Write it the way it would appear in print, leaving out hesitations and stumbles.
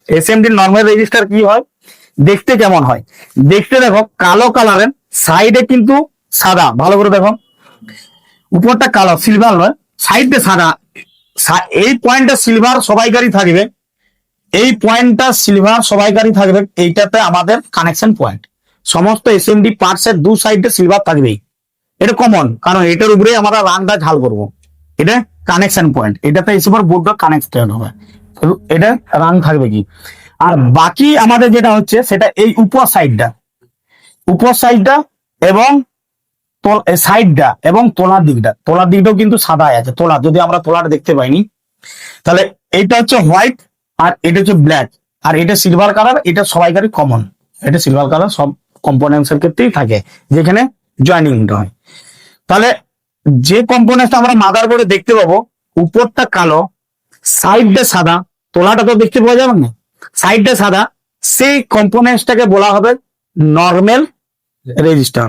SMD normal register কি হয়, দেখতে কেমন হয়? দেখতে দেখো কালো কালারের, সাইডে কিন্তু সাদা। ভালো করে দেখো, উপরটা কালো, সিলভার নয়, সাইডে সাদা। এই পয়েন্টটা সিলভার সবাইকারই থাকবে, এই পয়েন্টটা সিলভার সবাইকারই থাকবে। এইটাতে আমাদের কানেকশন পয়েন্ট। সমস্ত এসএমডি পার্টস এর দু সাইডে সিলভার থাকবেই, এটা কমন, কারণ এটার উপরে আমরা রানটা ঝাল করবো। এটা কানেকশন পয়েন্ট, এটাতে এসে পর বোর্ডটা কানেক্টেড হবে, এটা রান থাকবে কি। আর বাকি আমাদের যেটা হচ্ছে সেটা এই উপর সাইডটা, উপর সাইডটা এবং সাইডটা এবং তোলার দিকটাও কিন্তু সাদাই আছে। তোলা যদি আমরা তোলাটা দেখতে পাইনি, তাহলে এইটা হচ্ছে হোয়াইট আর এটা হচ্ছে ব্ল্যাক, আর এটা সিলভার কালার। এটা সবাইকারই কমন, এটা সিলভার কালার সব কম্পোনেন্টস এর ক্ষেত্রেই থাকে যেখানে জয়েনিংটা হয়। তাহলে যে কম্পোনেন্টটা আমরা মাদারবোর্ডে দেখতে পাবো, উপরটা কালো, সাইডটা সাদা, তোলাটা তো দেখতে পাওয়া যাবে না, সাইডটা সাদা, সেই কম্পোনেন্টসটাকে বলা হবে নর্মাল রেজিস্টার।